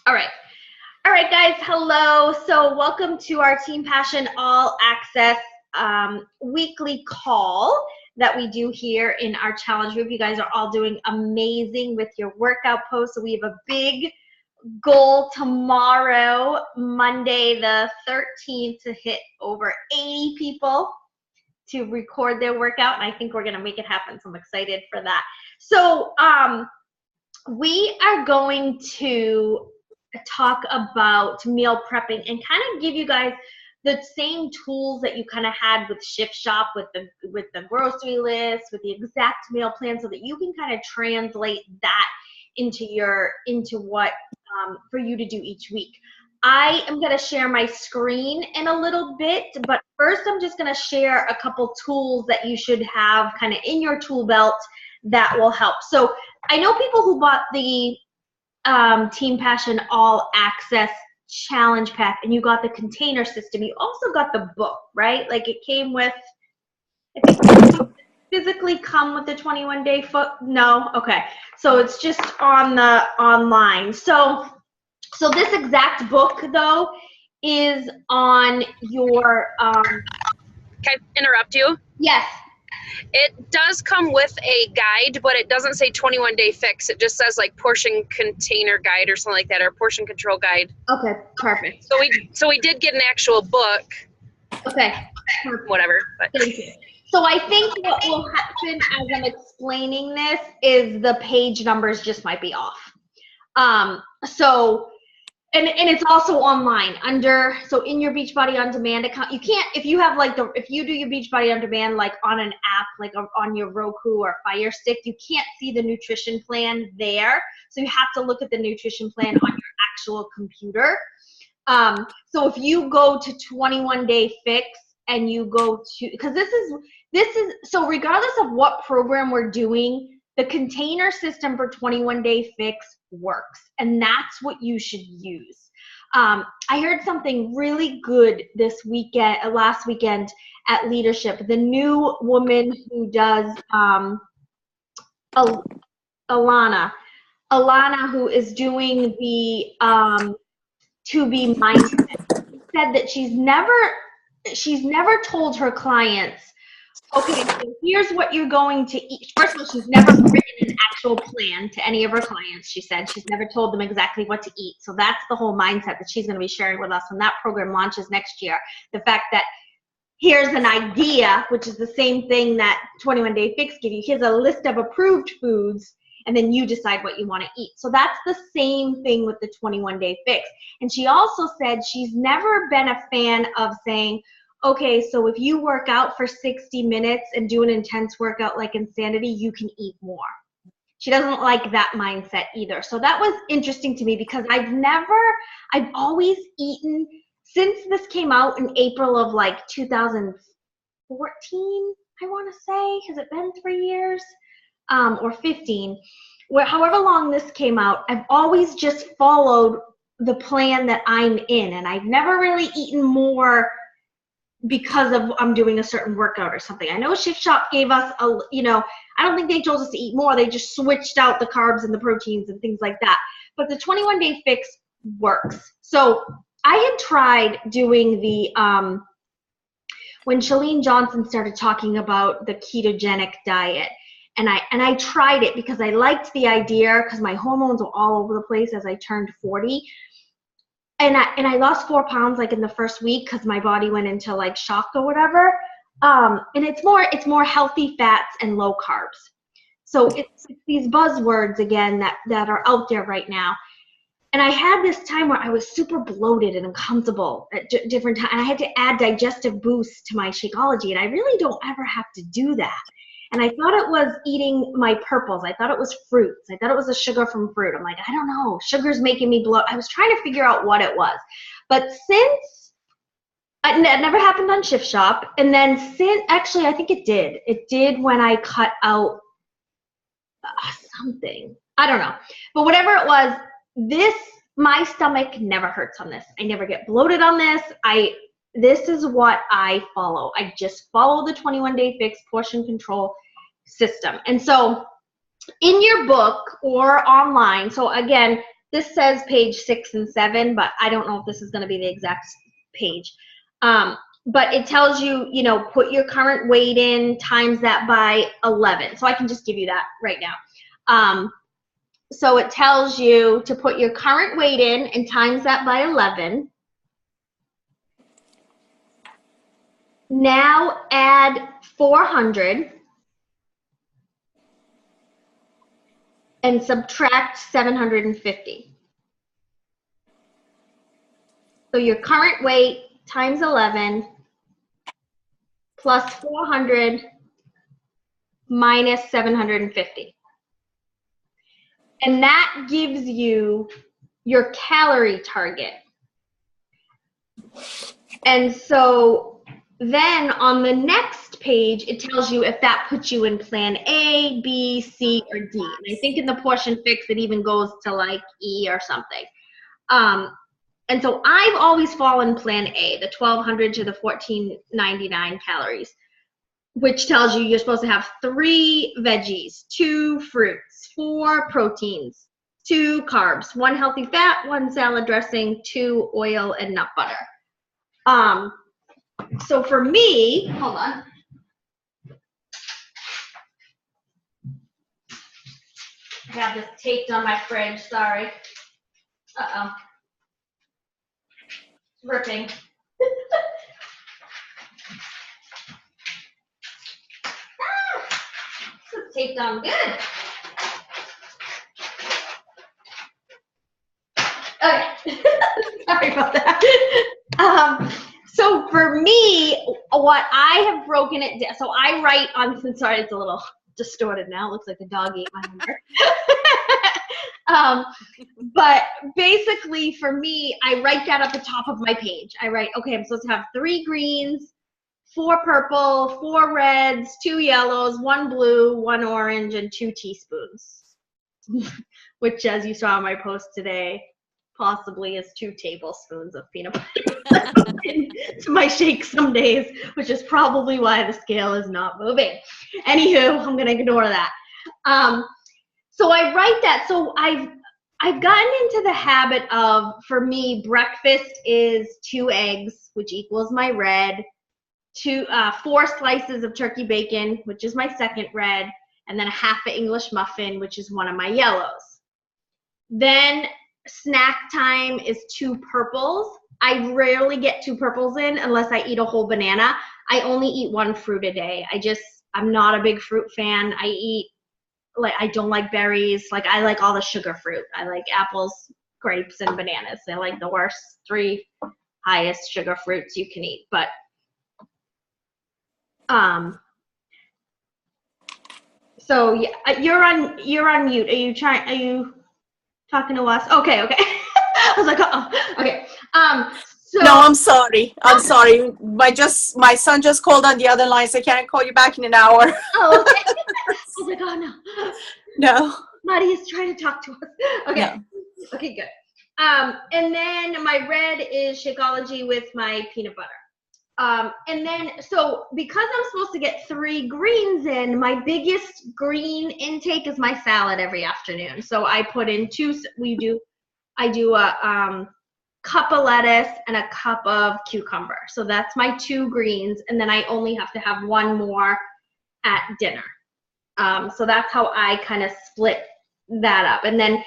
All right. All right, guys. Hello. So welcome to our Team Passion All Access weekly call that we do here in our challenge group. You guys are all doing amazing with your workout posts. So we have a big goal tomorrow, Monday the 13th, to hit over 80 people to record their workout. And I think we're going to make it happen. So I'm excited for that. So we are going to talk about meal prepping and kind of give you guys the same tools that you kind of had with Shift Shop, with the grocery list, with the exact meal plan, so that you can kind of translate that into what for you to do each week. I am going to share my screen in a little bit, but first I'm just going to share a couple tools that you should have kind of in your tool belt that will help. So I know people who bought the Team Passion All Access Challenge Pack, and you got the container system. You also got the book, right? Like it came with, I think it physically come with the 21-day foot. No, okay. So it's just on the online. So this exact book though is on your. Can I interrupt you? Yes. It does come with a guide, but it doesn't say 21-day fix. It just says like portion container guide or something like that, or portion control guide. Okay, perfect. So we did get an actual book. Okay. Whatever. But. Thank you. So I think what will happen as I'm explaining this is the page numbers just might be off. And it's also online so in your Beachbody On Demand account. You can't, if you have if you do your Beachbody On Demand like on an app, like on your Roku or Fire Stick, you can't see the nutrition plan there. So you have to look at the nutrition plan on your actual computer. So if you go to 21-day fix and you go to, because this is, so regardless of what program we're doing, the container system for 21-day fix works, and that's what you should use. I heard something really good last weekend at Leadership. The new woman who does Alana, who is doing the To Be Mindset, said that she's never told her clients, okay, so here's what you're going to eat. First of all, she's never written an actual plan to any of her clients. She said she's never told them exactly what to eat. So that's the whole mindset that she's going to be sharing with us when that program launches next year. The fact that here's an idea, which is the same thing that 21-day fix give you. Here's a list of approved foods, and then you decide what you want to eat. So that's the same thing with the 21-day fix. And she also said she's never been a fan of saying, okay, so if you work out for 60 minutes and do an intense workout like Insanity, you can eat more. She doesn't like that mindset either. So that was interesting to me, because I've always eaten, since this came out in April of 2014, I want to say. Has it been 3 years? Or 15? However long this came out, I've always just followed the plan that I'm in, and I've never really eaten more because of I'm doing a certain workout or something. I know Shift Shop gave us I don't think they told us to eat more. They just switched out the carbs and the proteins and things like that. But the 21-day fix works. So I had tried doing the when Chalene Johnson started talking about the ketogenic diet, and I tried it because I liked the idea, because my hormones were all over the place as I turned 40. And I lost 4 pounds in the first week, because my body went into shock or whatever. And it's more healthy fats and low carbs. So it's these buzzwords again that are out there right now. And I had this time where I was super bloated and uncomfortable at different times. And I had to add digestive boost to my Shakeology, and I really don't ever have to do that. And I thought it was eating my purples. I thought it was fruits. I thought it was the sugar from fruit. I'm like, I don't know. Sugar's making me bloat. I was trying to figure out what it was. But since it never happened on Shift Shop, and then actually, I think it did. It did when I cut out something. I don't know. But whatever it was, my stomach never hurts on this. I never get bloated on this. This is what I follow. I just follow the 21-day fix portion control system. And so in your book or online, so again, this says page 6 and 7, but I don't know if this is going to be the exact page. But it tells you, you know, put your current weight in, times that by 11. So I can just give you that right now. So it tells you to put your current weight in and times that by 11. Now add 400 and subtract 750. So your current weight times 11 plus 400 minus 750. And that gives you your calorie target. And so then on the next page, it tells you if that puts you in plan A, B, C, or D. And I think in the portion fix, it even goes to like E or something. And so I've always fallen plan A, the 1,200 to the 1,499 calories, which tells you you're supposed to have 3 veggies, 2 fruits, 4 proteins, 2 carbs, 1 healthy fat, 1 salad dressing, 2 oil and nut butter. So for me, hold on. I have this taped on my fridge, sorry. Uh-oh. Ripping. This is taped on good. Okay. Sorry about that. So for me, what I have broken it down, so I write on, sorry, it's a little distorted now. It looks like the dog ate my homework. But basically for me, I write that at the top of my page. I write, okay, I'm supposed to have 3 greens, 4 purple, 4 reds, 2 yellows, 1 blue, 1 orange, and 2 teaspoons. Which, as you saw in my post today, possibly is 2 tablespoons of peanut butter to my shake some days, which is probably why the scale is not moving. Anywho, I'm gonna ignore that. So I write that. So I've gotten into the habit of, for me, breakfast is 2 eggs, which equals my red, 4 slices of turkey bacon, which is my second red, and then a half an English muffin, which is one of my yellows. Then snack time is 2 purples. I rarely get 2 purples in unless I eat a whole banana. I only eat 1 fruit a day. I'm not a big fruit fan. I don't like berries. Like, I like all the sugar fruit. I like apples, grapes, and bananas. They're like the worst 3 highest sugar fruits you can eat. But so yeah, you're on mute. Are you talking to us? Okay. I was like, uh-oh. Okay. So no, I'm sorry. My son just called on the other line, so can I call you back in an hour? Oh, okay. I was like, oh no. No. Maddie is trying to talk to us. Okay. No. Okay, good. And then my red is Shakeology with my peanut butter. And then, so because I'm supposed to get 3 greens in, my biggest green intake is my salad every afternoon. So I put in 2, I do a cup of lettuce and a cup of cucumber. So that's my 2 greens. And then I only have to have 1 more at dinner. So that's how I kind of split that up. And then,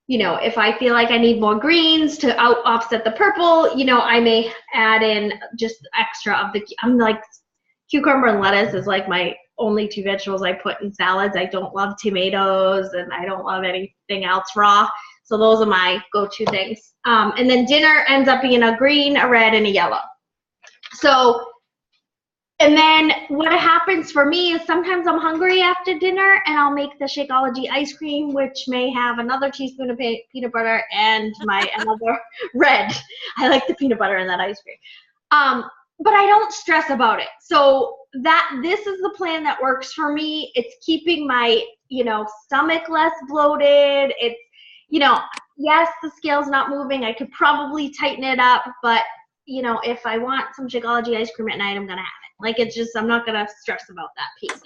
you know, if I feel like I need more greens to offset the purple, you know, I may add in just extra of I'm like, cucumber and lettuce is like my only 2 vegetables I put in salads. I don't love tomatoes and I don't love anything else raw. So those are my go-to things. And then dinner ends up being a green, a red, and a yellow. So, and then what happens for me is sometimes I'm hungry after dinner and I'll make the Shakeology ice cream, which may have another teaspoon of peanut butter and another red. I like the peanut butter in that ice cream. But I don't stress about it. So this is the plan that works for me. It's keeping my, you know, stomach less bloated. It's, you know, yes, the scale's not moving. I could probably tighten it up, but, you know, if I want some Shakeology ice cream at night, I'm going to have it. Like, it's just, I'm not going to stress about that piece.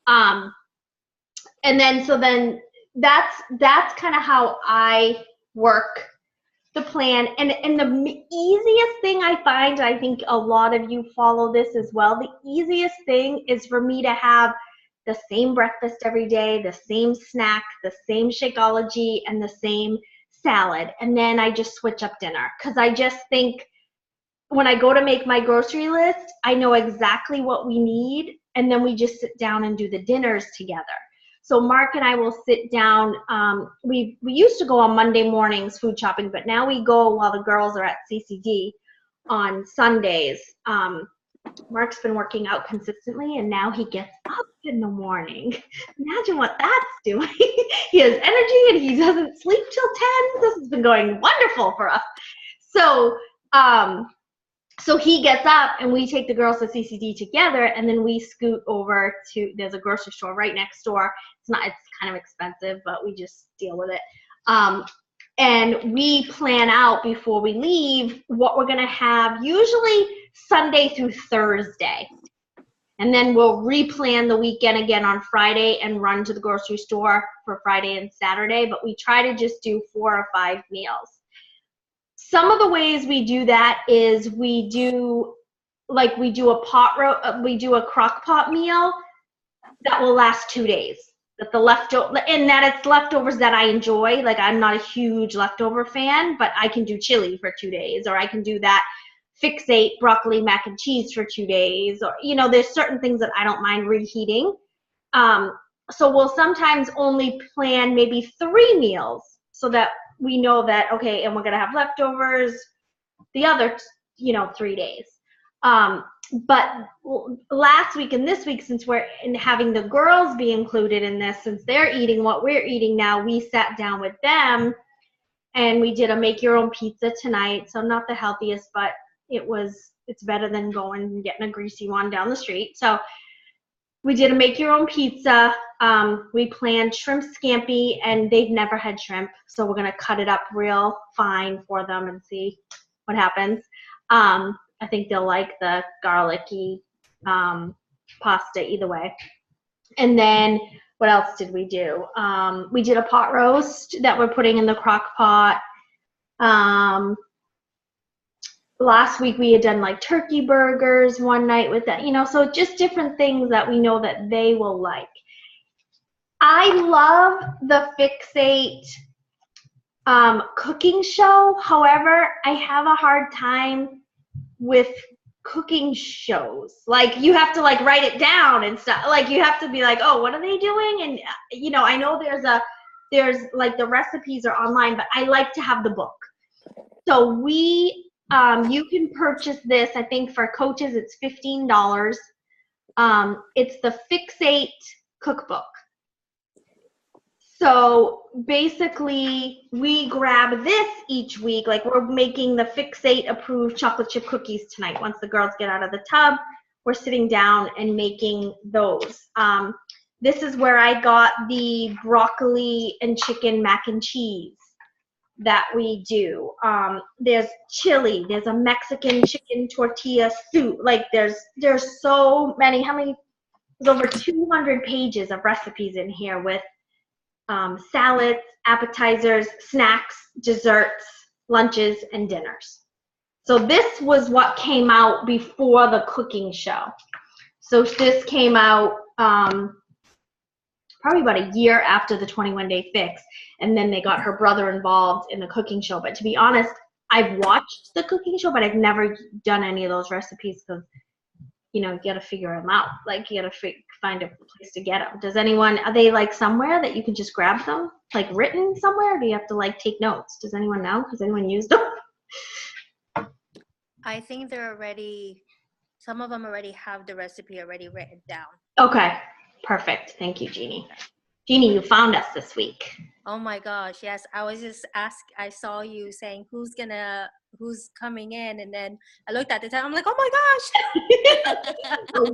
And then, so then that's kind of how I work the plan. And the easiest thing I find, I think a lot of you follow this as well, the easiest thing is for me to have the same breakfast every day, the same snack, the same Shakeology, and the same salad. And then I just switch up dinner. Because I just think when I go to make my grocery list, I know exactly what we need. And then we just sit down and do the dinners together. So Mark and I will sit down. We used to go on Monday mornings food shopping, but now we go while the girls are at CCD on Sundays. Mark's been working out consistently, and now he gets up in the morning. Imagine what that's doing. He has energy, and he doesn't sleep till 10. This has been going wonderful for us. So, so he gets up, and we take the girls to CCD together, and then we scoot over to, there's a grocery store right next door. It's kind of expensive, but we just deal with it. And we plan out before we leave what we're going to have, usually Sunday through Thursday. And then we'll replan the weekend again on Friday and run to the grocery store for Friday and Saturday. But we try to just do 4 or 5 meals. Some of the ways we do that is we do a crock pot meal that will last 2 days. That the leftover, and that it's leftovers that I enjoy. Like, I'm not a huge leftover fan, but I can do chili for 2 days, or I can do that fixate broccoli mac and cheese for 2 days, or, you know, there's certain things that I don't mind reheating. So we'll sometimes only plan maybe 3 meals so that we know that, okay, and we're gonna have leftovers the other, 3 days. But last week and this week, since we're having the girls be included in this, since they're eating what we're eating now, we sat down with them and we did a make your own pizza tonight. So not the healthiest, but it's better than going and getting a greasy one down the street. So we did a make your own pizza. We planned shrimp scampi, and they've never had shrimp. So we're going to cut it up real fine for them and see what happens. I think they'll like the garlicky pasta either way. And then what else did we do? We did a pot roast that we're putting in the crock pot. Last week we had done like turkey burgers one night with that, so just different things that we know that they will like. I love the Fixate cooking show. However, I have a hard time with cooking shows. Like, you have to like write it down and stuff. Like, you have to be like, oh, what are they doing? And I know there's like the recipes are online, but I like to have the book. So you can purchase this. I think for coaches it's $15. It's the Fixate cookbook. So basically, we grab this each week. Like, we're making the Fixate approved chocolate chip cookies tonight. Once the girls get out of the tub, we're sitting down and making those. This is where I got the broccoli and chicken mac and cheese that we do. There's chili. There's a Mexican chicken tortilla soup. Like, there's so many. There's over 200 pages of recipes in here with salads, appetizers, snacks, desserts, lunches, and dinners. So this was what came out before the cooking show. So this came out probably about a year after the 21-day fix, and then they got her brother involved in the cooking show. But to be honest, I've watched the cooking show, but I've never done any of those recipes because, you got to figure them out. Like, you got to find a place to get them. Are they like somewhere that you can just grab them? Like, written somewhere? Or do you have to like take notes? Does anyone know? Has anyone used them? I think some of them already have the recipe already written down. Okay. Perfect. Thank you, Jeannie. Jeannie, you found us this week. Oh my gosh, yes. I was just I saw you saying who's coming in, and then I looked at the time. I'm like, oh my gosh.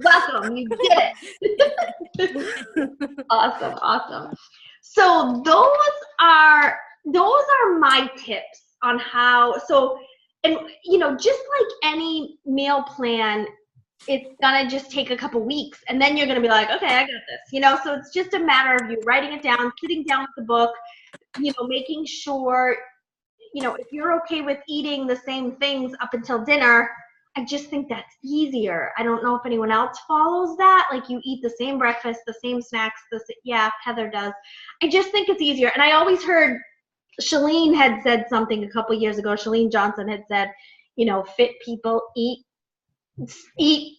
Welcome, you did it. Awesome. So those are my tips on how, and just like any meal plan, it's gonna just take a couple weeks, and then you're gonna be like, okay, I got this, so it's just a matter of you writing it down, sitting down with the book, making sure if you're okay with eating the same things up until dinner, I just think that's easier. I don't know if anyone else follows that. Like you eat the same breakfast, the same snacks. Yeah, Heather does. I just think it's easier. And I always heard Chalene had said something a couple years ago. Chalene Johnson had said, fit people eat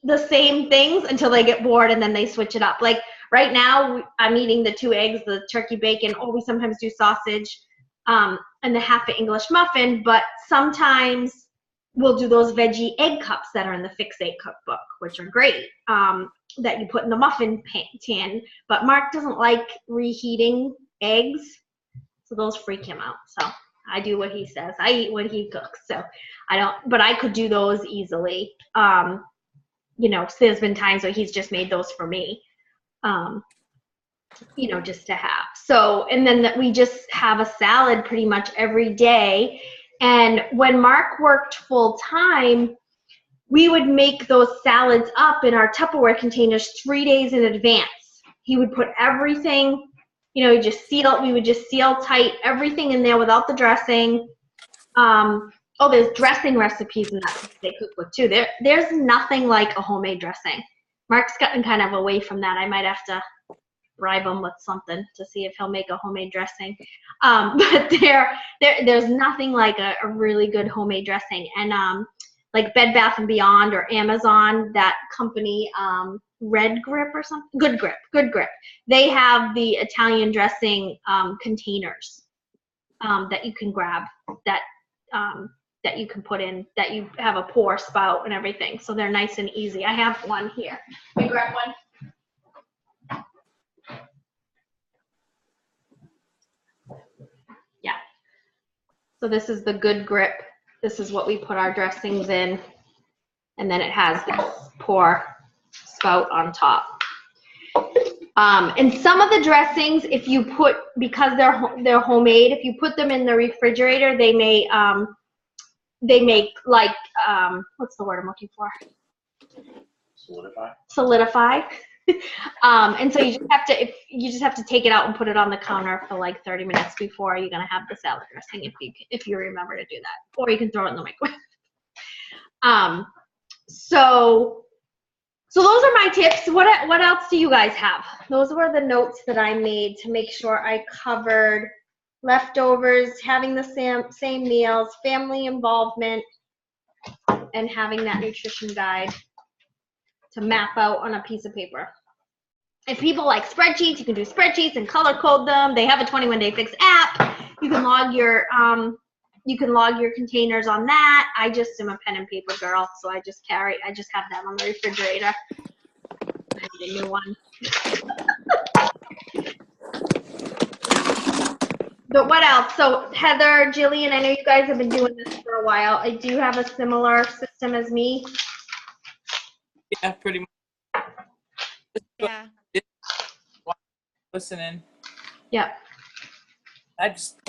the same things until they get bored and then they switch it up. Like right now, I'm eating the 2 eggs, the turkey bacon, or we sometimes do sausage, and the half an English muffin, but sometimes we'll do those veggie egg cups that are in the Fix8 cookbook, which are great, that you put in the muffin tin. But Mark doesn't like reheating eggs, so those freak him out. So I do what he says. I eat what he cooks. So I don't, but I could do those easily. So there's been times where he's just made those for me, just to have. So, and then we just have a salad pretty much every day. And when Mark worked full time, we would make those salads up in our Tupperware containers 3 days in advance. He would put everything, we would just seal tight everything in there without the dressing. There's dressing recipes in that Fix8 cookbook too. There's nothing like a homemade dressing. Mark's gotten kind of away from that. I might have to bribe him with something to see if he'll make a homemade dressing. But there's nothing like a really good homemade dressing. And like Bed Bath & Beyond or Amazon, that company, Red Grip or something, Good Grip. They have the Italian dressing containers that you can grab, that you can put in, that you have a pour spout and everything. So they're nice and easy. I have one here. Can you grab one? Yeah. So this is the Good Grip. This is what we put our dressings in. And then it has this pour spout on top. And some of the dressings, if you put, because they're homemade, if you put them in the refrigerator, they make like, what's the word I'm looking for? Solidify. And so you just have to take it out and put it on the counter for like 30 minutes before you're gonna have the salad dressing, if you remember to do that, or you can throw it in the microwave. So those are my tips. What else do you guys have? Those were the notes that I made to make sure I covered leftovers, having the same meals, family involvement, and having that nutrition guide to map out on a piece of paper. If people like spreadsheets, you can do spreadsheets and color code them. They have a 21-Day Fix app. You can log your containers on that. I just am a pen and paper girl, so I just have that on the refrigerator. I need a new one. But what else? So Heather, Jillian, I know you guys have been doing this for a while. I do have a similar system as me. Yeah, pretty much. Yeah. Listening. Yep.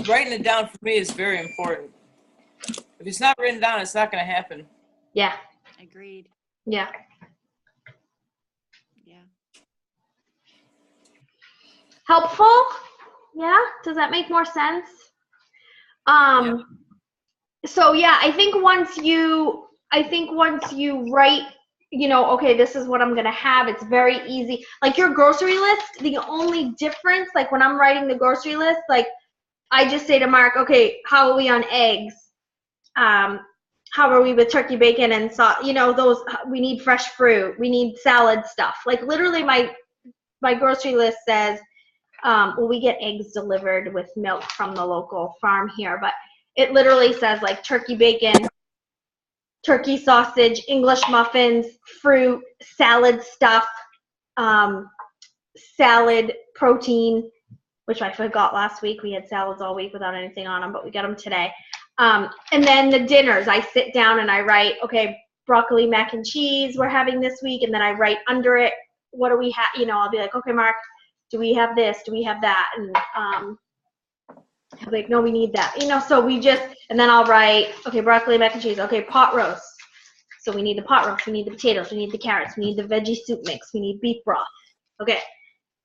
Writing it down for me is very important. If it's not written down, it's not going to happen. Yeah. Agreed. Yeah. Yeah. Helpful? Yeah? Does that make more sense? Yeah. So yeah, I think once you write, okay, this is what I'm gonna have, it's very easy. Like your grocery list, the only difference, like when I'm writing the grocery list, like I just say to Mark, okay, how are we on eggs? How are we with turkey bacon and those, we need fresh fruit, we need salad stuff. Like literally my grocery list says, we get eggs delivered with milk from the local farm here, but it literally says like turkey bacon, turkey sausage, English muffins, fruit, salad stuff, salad protein, which I forgot last week. We had salads all week without anything on them, but we got them today. And then the dinners, I sit down and I write, okay, broccoli, mac and cheese we're having this week, and then I write under it, what do we have? I'll be like, okay, Mark, do we have this? Do we have that? And I'll be like, no, we need that. So we just, and then I'll write, okay, broccoli, mac and cheese. Okay, pot roast. So we need the pot roast. We need the potatoes. We need the carrots. We need the veggie soup mix. We need beef broth. Okay.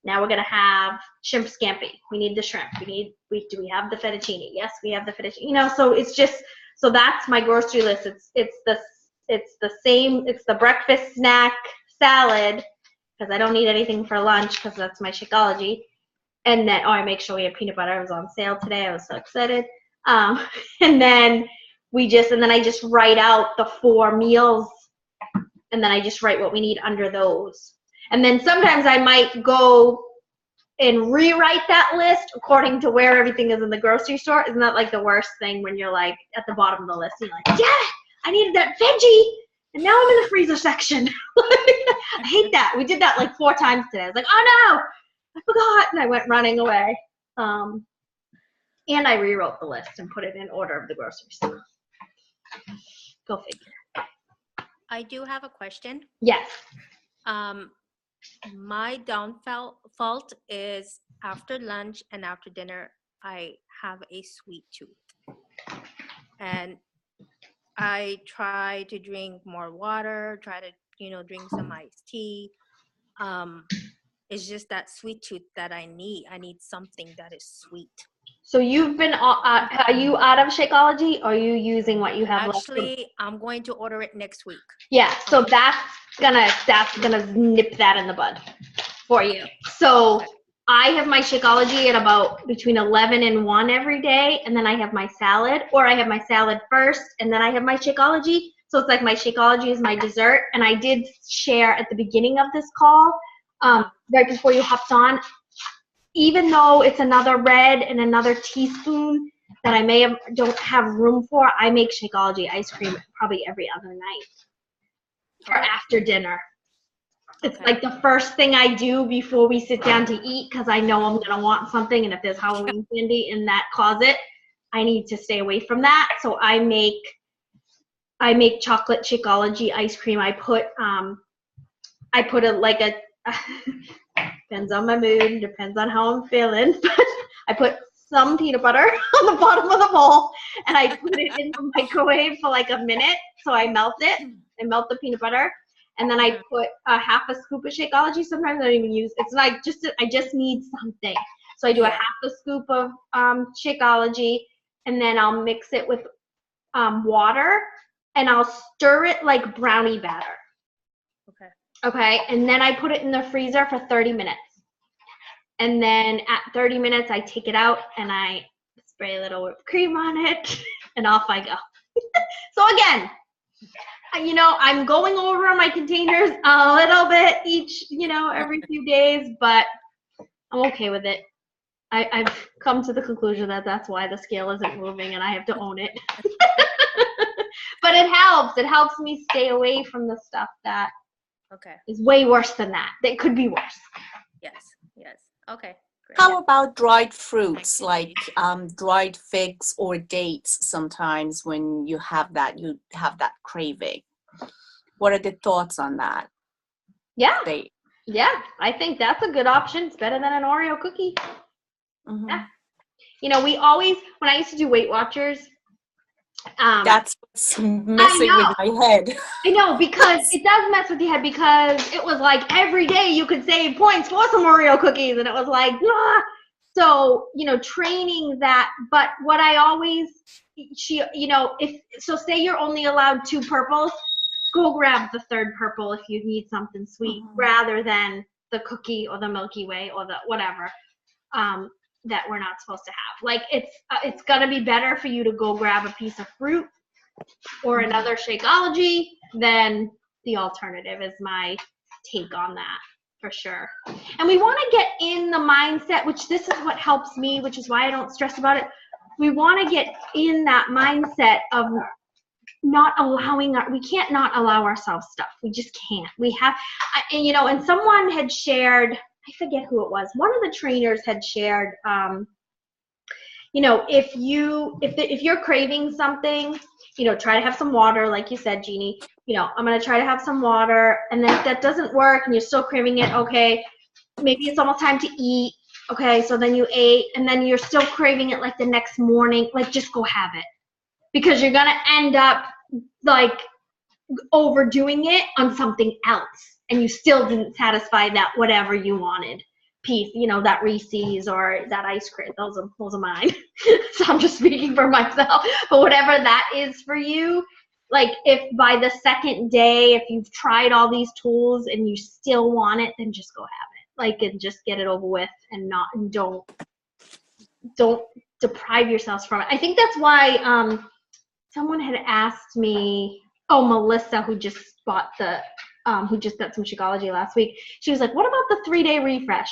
Now we're gonna have shrimp scampi. We need the shrimp. Do we have the fettuccine? Yes, we have the fettuccine. You know, so it's just, so that's my grocery list. It's the same. It's the breakfast snack salad, because I don't need anything for lunch because that's my Shakeology. And then, I make sure we have peanut butter. It was on sale today. I was so excited. And then I just write out the 4 meals, and then I just write what we need under those. And then sometimes I might go and rewrite that list according to where everything is in the grocery store. Isn't that like the worst thing when you're like at the bottom of the list? You're like, yeah, I needed that veggie, and now I'm in the freezer section. I hate that. We did that like 4 times today. I was like, oh no, I forgot, and I went running away. And I rewrote the list and put it in order of the grocery store. Go figure. I do have a question. Yes. My downfall is after lunch and after dinner, I have a sweet tooth. And I try to drink more water, try to, drink some iced tea. It's just that sweet tooth that I need. I need something that is sweet. So you've been, are you out of Shakeology, or are you using what you have left? Actually, I'm going to order it next week. Yeah, so that's gonna nip that in the bud for you. So I have my Shakeology at about between 11 and 1 every day, and then I have my salad, or I have my salad first, and then I have my Shakeology. So it's like my Shakeology is my dessert, and I did share at the beginning of this call, right before you hopped on, even though it's another red and another teaspoon that I don't have room for, I make Shakeology ice cream probably every other night or after dinner. It's like the first thing I do before we sit down to eat, because I know I'm gonna want something, and if there's Halloween candy in that closet, I need to stay away from that. So I make chocolate Shakeology ice cream. I put depends on my mood, depends on how I'm feeling, but I put some peanut butter on the bottom of the bowl, and I put it in the microwave for like a minute, so I melt it. I melt the peanut butter, and then I put a half a scoop of Shakeology. Sometimes I don't even use, it's like I just need something. So I do a half a scoop of Shakeology, and then I'll mix it with water, and I'll stir it like brownie batter. Okay, and then I put it in the freezer for 30 minutes. And then at 30 minutes, I take it out and I spray a little whipped cream on it, and off I go. So again, I'm going over my containers a little bit each, every few days, but I'm okay with it. I've come to the conclusion that that's why the scale isn't moving, and I have to own it. But it helps. It helps me stay away from the stuff that is way worse than that. That could be worse. Yes. Okay. Great. How about dried fruits, like dried figs or dates? Sometimes when you have that craving. What are the thoughts on that? Yeah. Date. Yeah, I think that's a good option. It's better than an Oreo cookie. Mm-hmm. Yeah. We always, when I used to do Weight Watchers, that's what's messing with my head. I know, because it does mess with your head, because it was like every day you could save points for some Oreo cookies, and it was like, ah. So, training that, but what I always, say you're only allowed 2 purples, go grab the 3rd purple if you need something sweet, rather than the cookie or the Milky Way or the whatever. That we're not supposed to have. Like, it's gonna be better for you to go grab a piece of fruit or another Shakeology than the alternative, is my take on that, for sure. And we want to get in the mindset, which this is what helps me, which is why I don't stress about it. We want to get in that mindset of not allowing we can't not allow ourselves stuff. We just can't. We have, and someone had shared, I forget who it was. One of the trainers had shared, if you're craving something, try to have some water, like you said, Jeannie. I'm going to try to have some water, and then if that doesn't work and you're still craving it, okay, maybe it's almost time to eat. Okay, so then you ate, and then you're still craving it like the next morning, like just go have it. Because you're going to end up like overdoing it on something else, and you still didn't satisfy that whatever you wanted. piece, that Reese's or that ice cream. Those are mine. So I'm just speaking for myself. But whatever that is for you, like if by the second day, if you've tried all these tools and you still want it, then just go have it. Like, and just get it over with, and don't deprive yourselves from it. I think that's why someone had asked me, Melissa, who just got some Shakeology last week. She was like, what about the 3-day refresh?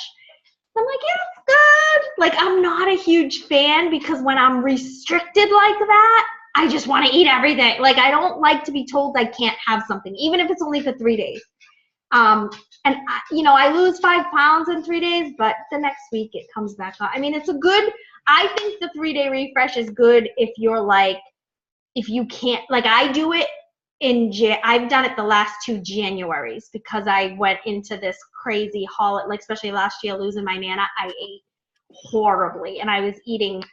I'm like, yeah, it's good. Like, I'm not a huge fan, because when I'm restricted like that, I just want to eat everything. Like, I don't like to be told I can't have something, even if it's only for 3 days. And I lose 5 pounds in 3 days, but the next week it comes back on. I mean, I think the 3-day refresh is good if you're like, if you can't, like I do it I've done it the last 2 Januaries, because I went into this crazy holiday, like especially last year losing my Nana, I ate horribly, and I was eating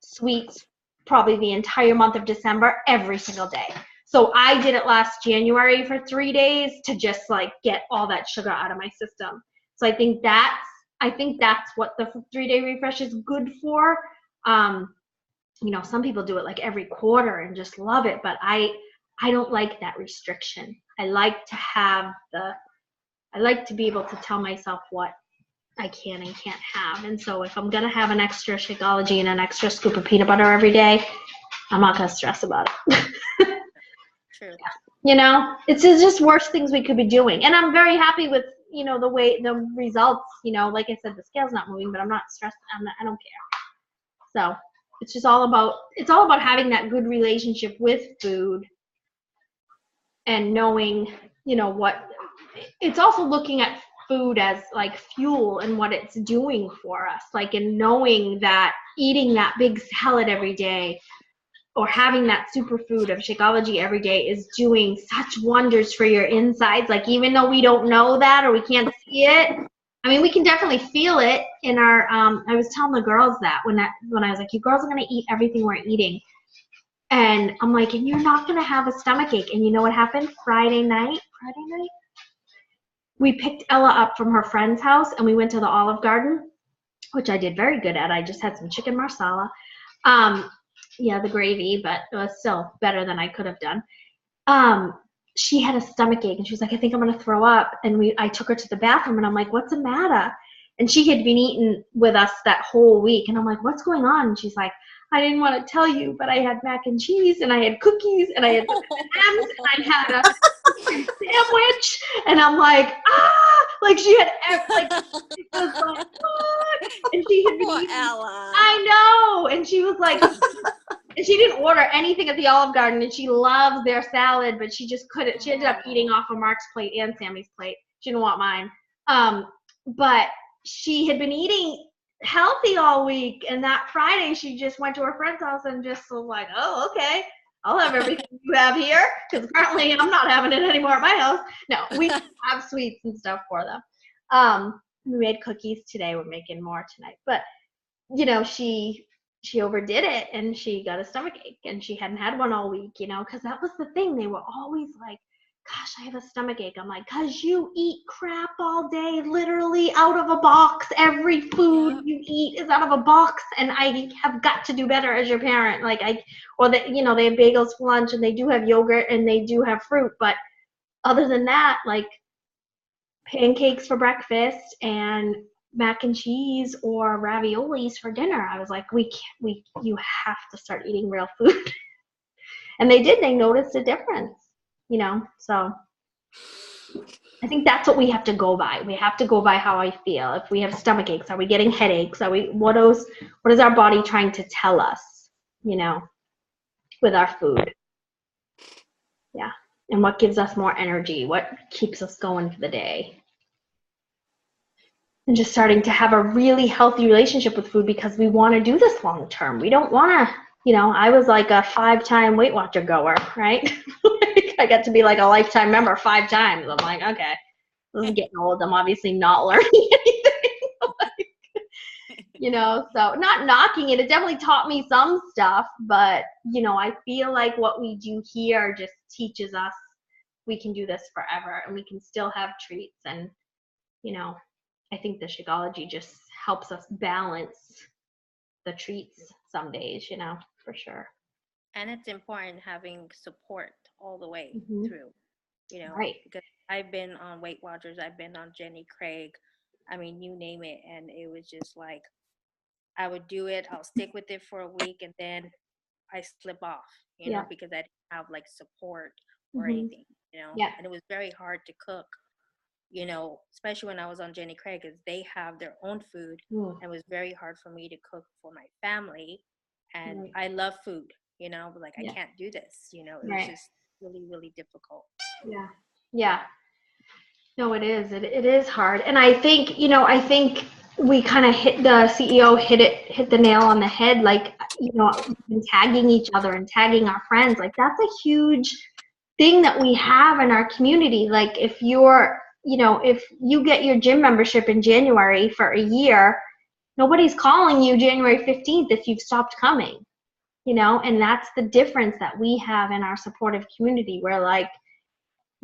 sweets probably the entire month of December every single day. So I did it last January for 3 days to just like get all that sugar out of my system. So I think that's what the 3-day refresh is good for. Some people do it like every quarter and just love it, but I don't like that restriction. I like to be able to tell myself what I can and can't have. And so if I'm going to have an extra Shakeology and an extra scoop of peanut butter every day, I'm not going to stress about it. True. It's just worse things we could be doing. And I'm very happy with, the results, like I said, the scale's not moving, but I'm not stressed. I don't care. So it's all about having that good relationship with food, and knowing, it's also looking at food as like fuel and what it's doing for us. Like, and knowing that eating that big salad every day or having that superfood of Shakeology every day is doing such wonders for your insides. Like, even though we don't know that or we can't see it, I mean, we can definitely feel it in our, I was telling the girls that when I was like, you girls are going to eat everything we're eating. And I'm like, and you're not going to have a stomachache. And you know what happened? Friday night, we picked Ella up from her friend's house and we went to the Olive Garden, which I did very good at. I just had some chicken marsala. The gravy, but it was still better than I could have done. She had a stomachache and she was like, I think I'm going to throw up. And I took her to the bathroom and I'm like, what's the matter? And she had been eating with us that whole week. And I'm like, what's going on? And she's like, I didn't want to tell you, but I had mac and cheese and I had cookies and I had M&Ms and I had a sandwich. And I'm like, like she had, like, she was like, what? And she had been Poor eating, Ella. I know. And she was like, and she didn't order anything at the Olive Garden, and she loves their salad, but she just couldn't. She ended up eating off of Mark's plate and Sammy's plate. She didn't want mine. But she had been eating healthy all week, and that Friday she just went to her friend's house and just was like, oh, okay, I'll have everything you have here, because apparently I'm not having it anymore at my house. No, we have sweets and stuff for them. We made cookies today. We're making more tonight. But, she overdid it and she got a stomachache, and she hadn't had one all week, because that was the thing. They were always like, gosh, I have a stomachache. I'm like, because you eat crap all day, literally out of a box. Every food you eat is out of a box, and I have got to do better as your parent. Like, they have bagels for lunch, and they do have yogurt, and they do have fruit, but other than that, like pancakes for breakfast and mac and cheese or raviolis for dinner. I was like, you have to start eating real food. And they did. They noticed a difference. So I think that's what we have to go by. We have to go by how I feel. If we have stomach aches, are we getting headaches? What is our body trying to tell us, with our food? Yeah. And what gives us more energy? What keeps us going for the day? And just starting to have a really healthy relationship with food, because we want to do this long term. We don't want to, I was like a 5-time Weight Watcher goer, right? I got to be like a lifetime member 5 times. I'm like, okay, this is getting old. I'm obviously not learning anything. So not knocking it. It definitely taught me some stuff, but, I feel like what we do here just teaches us we can do this forever, and we can still have treats, and, I think the Shakeology just helps us balance the treats some days, for sure. And it's important having support all the way Mhm. through, Right. because I've been on Weight Watchers, I've been on Jenny Craig, I mean, you name it, and it was just like I would do it, I'll stick with it for a week, and then I slip off, Yeah. because I didn't have like support or Mhm. anything, Yeah. and it was very hard to cook, especially when I was on Jenny Craig, because they have their own food, Mm. and it was very hard for me to cook for my family, and Right. I love food, but like I Yeah. can't do this, it was Right. just really, really difficult. Yeah. Yeah. No, it is. It is hard. And I think, we kind of the CEO hit the nail on the head. Like, and tagging each other and tagging our friends. Like, that's a huge thing that we have in our community. Like, if if you get your gym membership in January for a year, nobody's calling you January 15th if you've stopped coming, and that's the difference that we have in our supportive community where like,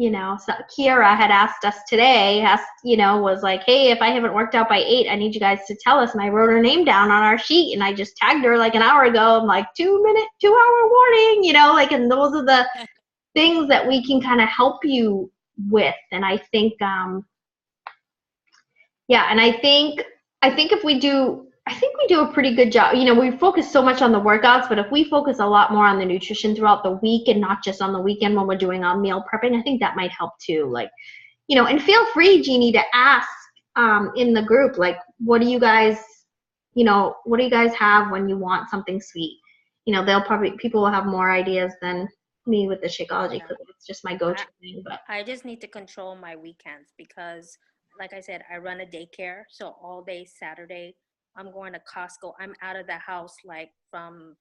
so Kiera had asked us today, was like, hey, if I haven't worked out by 8, I need you guys to tell us. And I wrote her name down on our sheet and I just tagged her like an hour ago. I'm like, 2-hour warning, like, and those are the things that we can kind of help you with. And I think, and I think if we do, we do a pretty good job. We focus so much on the workouts, but if we focus a lot more on the nutrition throughout the week and not just on the weekend when we're doing our meal prepping, I think that might help too. Like, and feel free, Jeannie, to ask in the group, like, what do you guys have when you want something sweet? People will have more ideas than me with the Shakeology because it's just my go-to thing. But I just need to control my weekends because, like I said, I run a daycare. So all day Saturday, I'm going to Costco. I'm out of the house like from,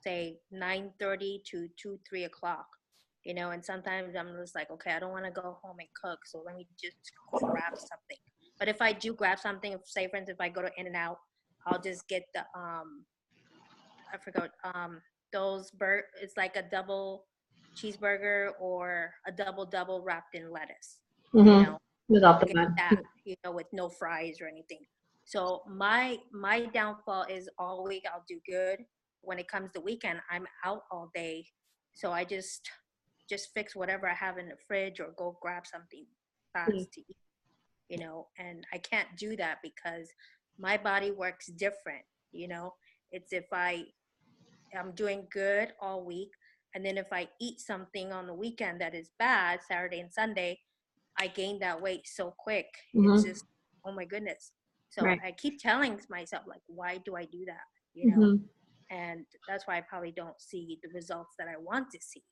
say, 9:30 to 2-3 o'clock, and sometimes I'm just like, okay, I don't want to go home and cook. So let me just grab something. But if I do grab something, say, for instance, if I go to In-N-Out, I'll just get the, I forgot, it's like a double cheeseburger or a double wrapped in lettuce, without the get bun. that, with no fries or anything. So my downfall is all week I'll do good. When it comes to weekend, I'm out all day. So I just fix whatever I have in the fridge or go grab something fast to eat, and I can't do that because my body works different, it's if I'm doing good all week, and then if I eat something on the weekend that is bad, Saturday and Sunday, I gain that weight so quick. It's just, oh my goodness. So Right. I keep telling myself, like, why do I do that? And that's why I probably don't see the results that I want to see.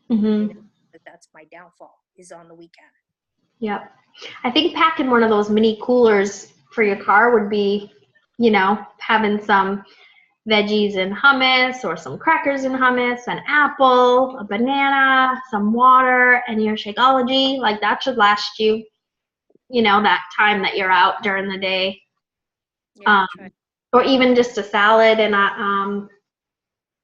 But that's my downfall, is on the weekend. Yep. I think packing one of those mini coolers for your car would be, having some veggies and hummus or some crackers and hummus, an apple, a banana, some water, and your Shakeology. Like, that should last you, that time that you're out during the day. Yeah, or even just a salad and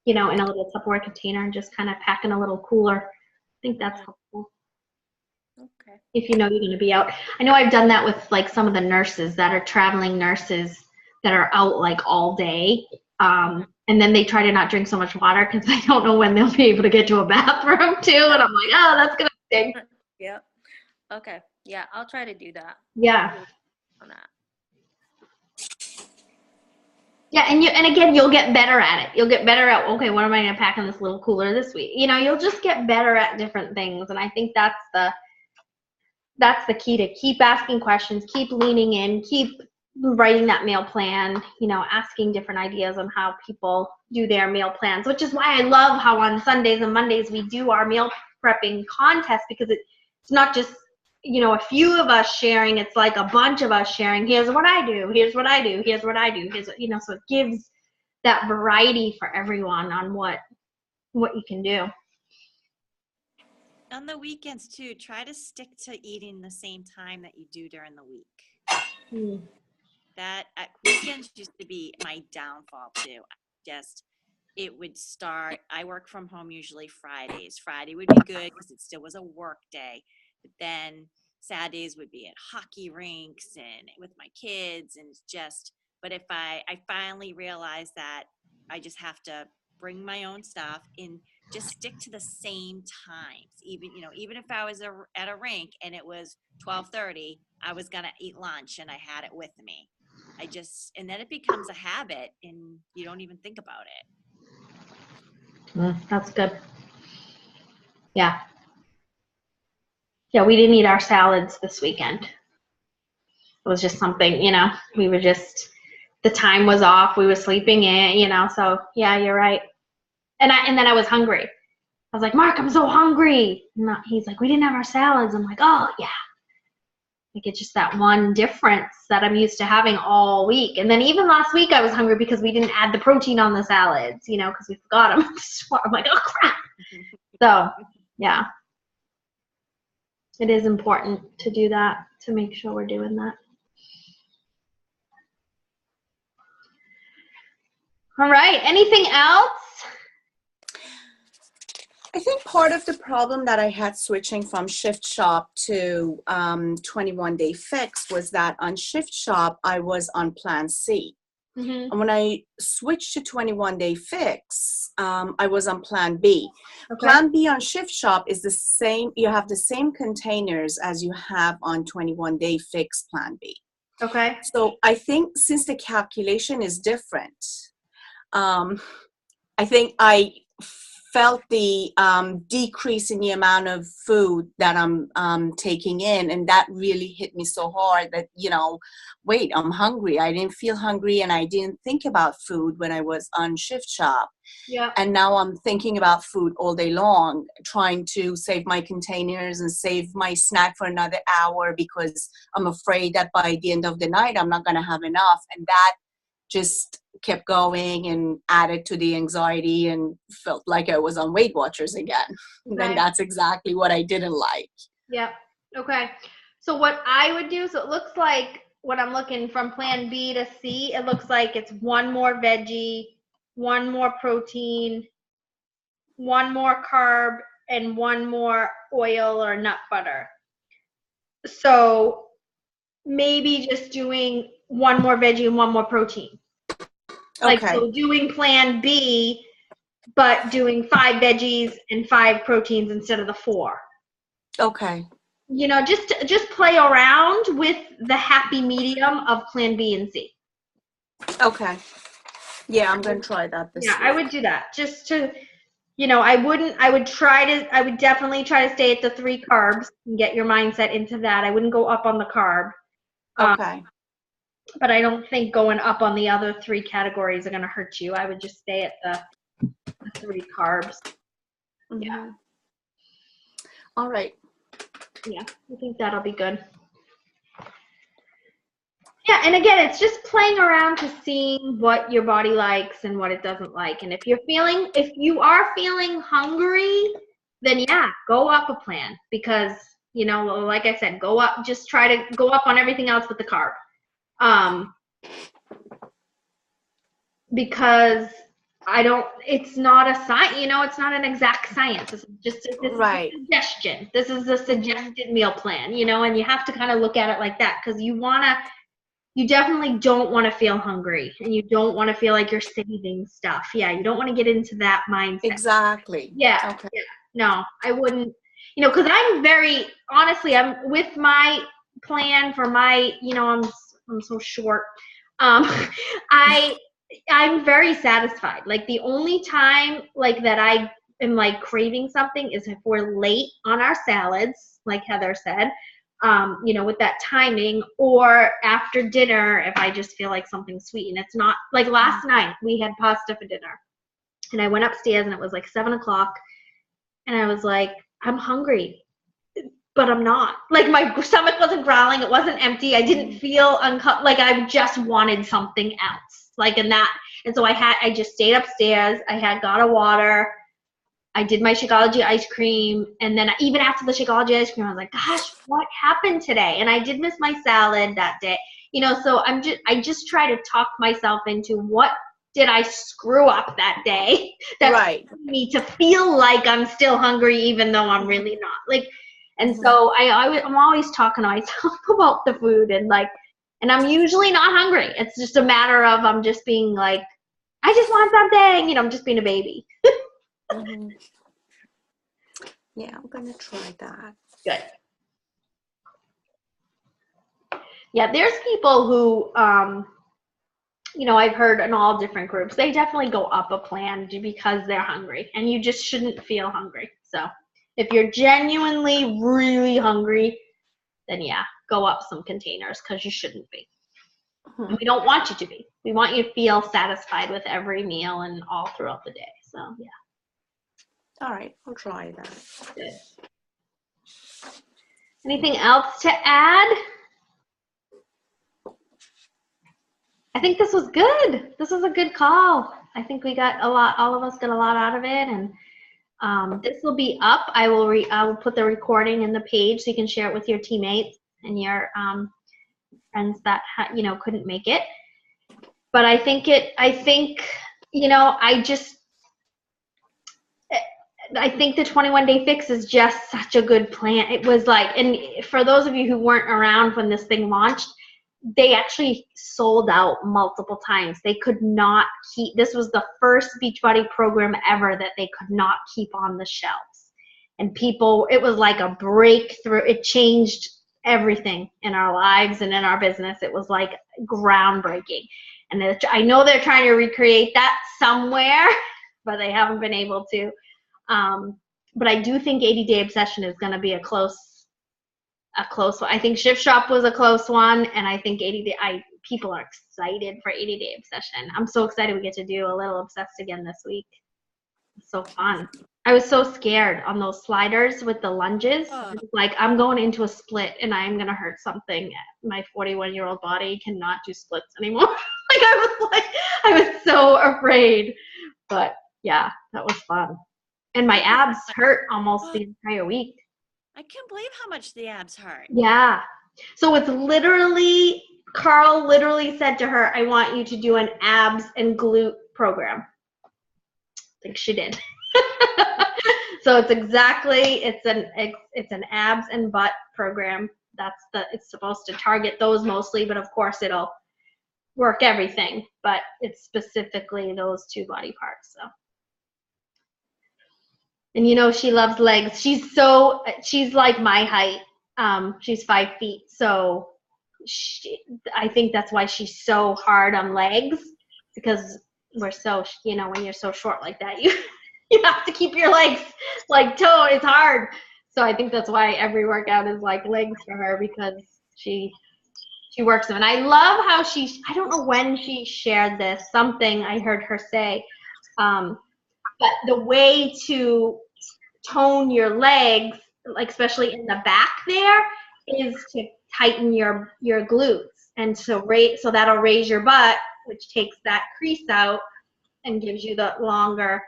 in a little Tupperware container and just kind of pack in a little cooler. I think that's helpful. Okay. If you're going to be out. I know I've done that with like some of the nurses that are traveling nurses that are out like all day. And then they try to not drink so much water because they don't know when they'll be able to get to a bathroom too. And I'm like, oh, that's going to stink. Yeah. Okay. Yeah, I'll try to do that. Yeah. On that. Yeah, and again, you'll get better at it. You'll get better at, okay, what am I going to pack in this little cooler this week? You'll just get better at different things. And I think that's the key, to keep asking questions, keep leaning in, keep writing that meal plan, asking different ideas on how people do their meal plans, which is why I love how on Sundays and Mondays we do our meal prepping contest, because it's not just, a few of us sharing, it's like a bunch of us sharing, here's what I do, here's what I do, here's what I do, so it gives that variety for everyone on what you can do. On the weekends too, try to stick to eating the same time that you do during the week. That at weekends used to be my downfall too. It would start, I work from home usually Fridays. Friday would be good because it still was a work day. But then sad days would be at hockey rinks and with my kids, and it's just, but if I finally realized that I just have to bring my own stuff and just stick to the same times. Even, even if I was at a rink and it was 12:30, I was going to eat lunch and I had it with me. And then it becomes a habit and you don't even think about it. That's good. Yeah. Yeah, we didn't eat our salads this weekend. It was just something, we were just, the time was off. We were sleeping in, so yeah, you're right. And then I was hungry. I was like, Mark, I'm so hungry. And he's like, we didn't have our salads. I'm like, oh yeah. Like, it's just that one difference that I'm used to having all week. And then even last week I was hungry because we didn't add the protein on the salads, because we forgot them. I'm like, oh crap. So yeah, it is important to do that, to make sure we're doing that. All right, anything else? I think part of the problem that I had switching from Shift Shop to 21-day fix was that on Shift Shop, I was on Plan C. Mm-hmm. And when I switched to 21-day fix, I was on Plan B. Okay. Plan B on Shift Shop is the same. You have the same containers as you have on 21-day fix Plan B. Okay. So I think since the calculation is different, I think I felt the decrease in the amount of food that I'm taking in, and that really hit me so hard that, wait, I'm hungry. I didn't feel hungry, and I didn't think about food when I was on Shift Shop. Yeah. And now I'm thinking about food all day long, trying to save my containers and save my snack for another hour because I'm afraid that by the end of the night, I'm not going to have enough. And that just kept going and added to the anxiety and felt like I was on Weight Watchers again. Okay. And that's exactly what I didn't like. Yep. Okay. So what I would do, so it looks like when I'm looking from Plan B to C, it looks like it's one more veggie, one more protein, one more carb, and one more oil or nut butter. So maybe just doing one more veggie and one more protein. Like, Okay. so doing Plan B, but doing 5 veggies and 5 proteins instead of the 4. Okay. Just play around with the happy medium of Plan B and C. Okay. Yeah, I'm going to try that this Yeah, week. I would do that. Just to, I would definitely try to stay at the 3 carbs and get your mindset into that. I wouldn't go up on the carb. Okay. But I don't think going up on the other 3 categories are going to hurt you. I would just stay at the 3 carbs. Yeah. Mm-hmm. All right. Yeah, I think that'll be good. Yeah, and again, it's just playing around to seeing what your body likes and what it doesn't like. And if you are feeling hungry, then yeah, go up a plan because, like I said, go up, just try to go up on everything else but the carb. Because it's not a science, it's not an exact science. This is just Right. a suggestion. This is a suggested meal plan, and you have to kind of look at it like that because you definitely don't want to feel hungry and you don't want to feel like you're saving stuff. Yeah, you don't want to get into that mindset. Exactly. Yeah. Okay. Yeah. No, I wouldn't, because I'm with my plan for my, I'm so short. I'm very satisfied. Like the only time like that I am like craving something is if we're late on our salads, like Heather said, with that timing, or after dinner if I just feel like something sweet. And it's not like last night we had pasta for dinner and I went upstairs and it was like 7:00 and I was like, I'm hungry, but I'm not. Like my stomach wasn't growling. It wasn't empty. I didn't feel like I just wanted something else. And so I just stayed upstairs. I got a water. I did my Shakeology ice cream. And then even after the Shakeology ice cream, I was like, gosh, what happened today? And I did miss my salad that day. So I just try to talk myself into what did I screw up that day that Right. me to feel like I'm still hungry even though I'm really not. Like, And so I'm always talking to myself about the food and I'm usually not hungry. It's just a matter of I'm just being like, I just want something, I'm just being a baby. Mhm. Yeah, I'm gonna try that. Good. Yeah, there's people who, I've heard in all different groups, they definitely go up a plan because they're hungry, and you just shouldn't feel hungry. So if you're genuinely really hungry, then yeah, go up some containers because you shouldn't be. And we don't want you to be. We want you to feel satisfied with every meal and all throughout the day. So yeah. All right, I'll try that. Good. Anything else to add? I think this was good. This was a good call. I think we got a lot, all of us got a lot out of it, and this will be up. I will put the recording in the page so you can share it with your teammates and your friends that couldn't make it. But I think I think the 21-day fix is just such a good plan. It was and for those of you who weren't around when this thing launched, they actually sold out multiple times. They could not keep, this was the first Beachbody program ever that they could not keep on the shelves. And people, it was like a breakthrough. It changed everything in our lives and in our business. It was like groundbreaking. And I know they're trying to recreate that somewhere, but they haven't been able to. But I do think 80-Day Obsession is going to be a close one. I think Shift Shop was a close one, and I think people are excited for 80-Day Obsession. I'm so excited we get to do a little obsessed again this week. It's so fun. I was so scared on those sliders with the lunges. I was like, I'm going into a split and I'm going to hurt something. My 41-year-old body cannot do splits anymore. I was so afraid. But yeah, that was fun. And my abs hurt almost the entire week. I can't believe how much the abs hurt. Yeah. So it's literally, Carl literally said to her, I want you to do an abs and glute program. I think she did. So it's an abs and butt program. It's supposed to target those mostly, but of course it'll work everything, but it's specifically those two body parts. So. And she loves legs. She's like my height. She's 5 feet. So I think that's why she's so hard on legs, because we're so, when you're so short like that, you have to keep your legs toned. It's hard. So I think that's why every workout is like legs for her, because she works them. And I love how I don't know when she shared this, something I heard her say, but the way to tone your legs, especially in the back there, is to tighten your glutes. And so that'll raise your butt, which takes that crease out and gives you the longer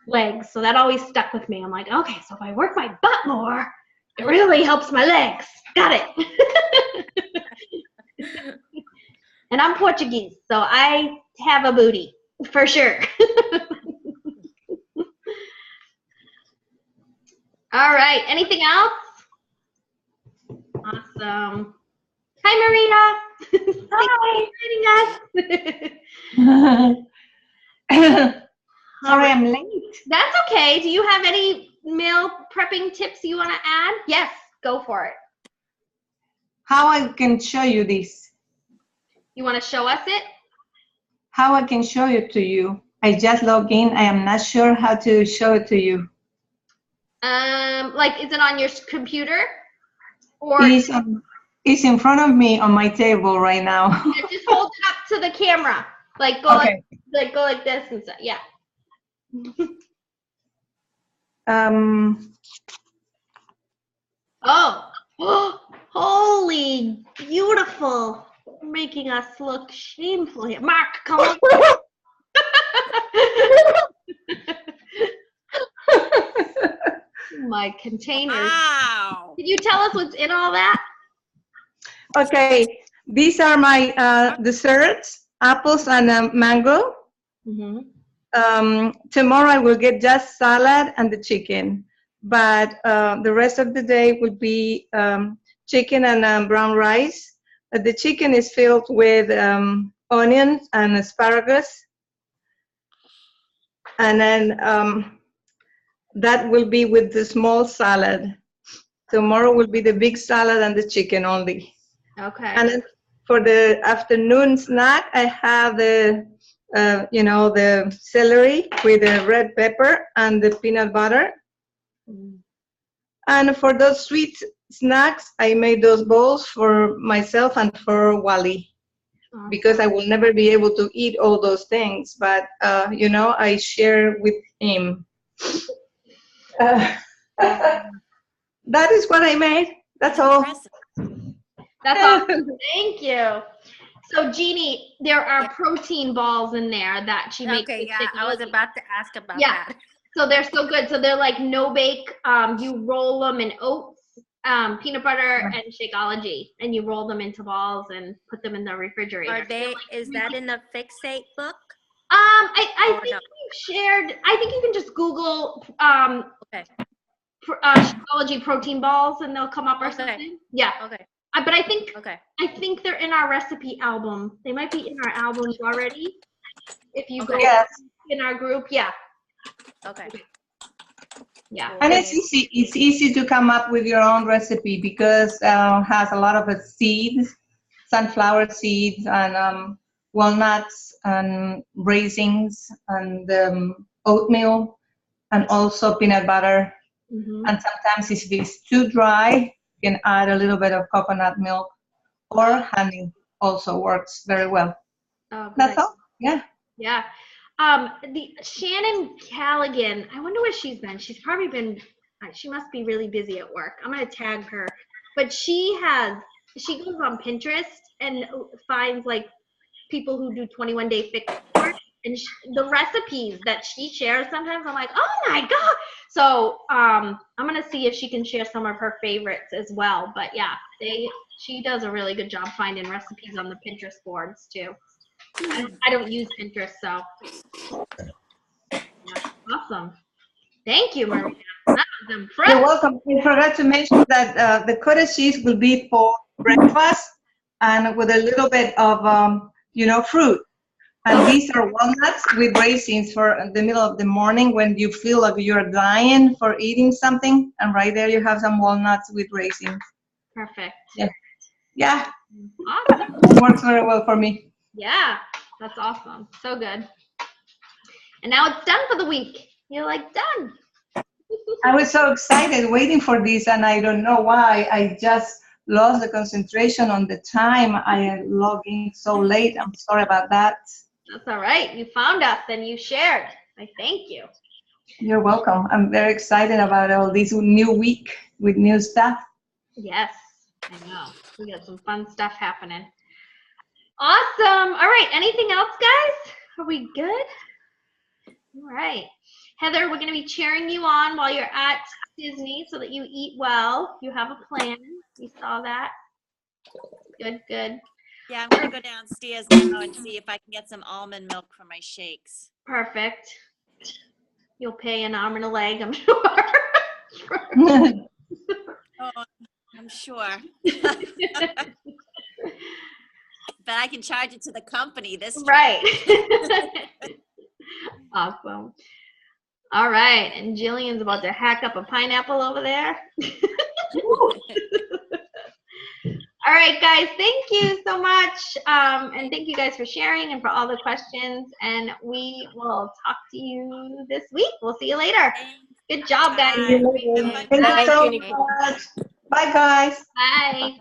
legs. So that always stuck with me. I'm like, okay, so if I work my butt more, it really helps my legs. Got it. And I'm Portuguese, so I have a booty for sure. All right. Anything else? Awesome. Hi, Maria. Hi. Thanks for joining us. Sorry, I'm late. That's okay. Do you have any meal prepping tips you want to add? Yes, go for it. How I can show you this? You want to show us it? How I can show it to you? I just log in. I am not sure how to show it to you. Is it on your computer? Or It's in front of me on my table right now. Yeah, just hold it up to the camera. Go like this and stuff. Yeah. Oh, holy beautiful. You're making us look shameful here. Mark, come on. My containers. Wow. Can you tell us what's in all that? Okay, these are my desserts, apples and mango. Mm-hmm. Tomorrow I will get just salad and the chicken. but the rest of the day would be chicken and brown rice. The chicken is filled with onions and asparagus. And then that will be with the small salad. Tomorrow will be the big salad and the chicken only. Okay. And then for the afternoon snack, I have the, the celery with the red pepper and the peanut butter. And for those sweet snacks, I made those bowls for myself and for Wally, because I will never be able to eat all those things. But, I share with him. That is what I made. That's all. Impressive. That's awesome. Thank you. So, Jeannie, there are protein balls in there that she makes. Okay, with yeah, I was Shakeology. about to ask about Yeah. that. So they're so good. So they're like no bake. You roll them in oats, peanut butter, and Shakeology, and you roll them into balls and put them in the refrigerator. Are they? Is that in the Fixate book? I Or think no? we've shared. I think you can just Google Okay. Shakeology protein balls, and they'll come up or Okay. something. Yeah. Okay. But I think Okay. they're in our recipe album. They might be in our albums already. If you go Yes. in our group, yeah. Okay. Yeah. Cool. And it's easy. It's easy to come up with your own recipe because it has a lot of seeds, sunflower seeds, and walnuts, and raisins, and oatmeal, and also peanut butter. Mhm. And sometimes if it's too dry, you can add a little bit of coconut milk, or honey also works very well. Oh, That's good. all. Yeah. Yeah. The Shannon Callaghan, I wonder where she's been. She's probably been, she must be really busy at work. I'm going to tag her. But she goes on Pinterest and finds like people who do 21-day fix course, and the recipes that she shares sometimes, I'm like, oh my God. So I'm going to see if she can share some of her favorites as well. But yeah, she does a really good job finding recipes on the Pinterest boards too. I don't use Pinterest, so yeah, awesome. Thank you, Maria. That was impressive. You're welcome. I forgot to mention that the cottage cheese will be for breakfast and with a little bit of, fruit. And these are walnuts with raisins for the middle of the morning when you feel like you're dying for eating something. And right there you have some walnuts with raisins. Perfect. Yeah, Awesome. it works very well for me. Yeah, that's awesome. So good. And now it's done for the week. You're like, done. I was so excited waiting for this, and I don't know why. I just lost the concentration on the time. I logged in so late. I'm sorry about that. That's all right. You found us and you shared. I thank you. You're welcome. I'm very excited about all this new week with new stuff. Yes, I know. We got some fun stuff happening. Awesome. All right. Anything else, guys? Are we good? All right. Heather, we're going to be cheering you on while you're at Disney so that you eat well. You have a plan. We saw that. Good, good. Yeah, I'm gonna go downstairs now and see if I can get some almond milk for my shakes. Perfect. You'll pay an arm and a leg, I'm sure. Oh, I'm sure. But I can charge it to the company this time. Right. Awesome. All right. And Jillian's about to hack up a pineapple over there. All right, guys. Thank you so much. And thank you guys for sharing and for all the questions. And we will talk to you this week. We'll see you later. Good job, guys. Bye. Thank you so much. Bye, guys. Bye.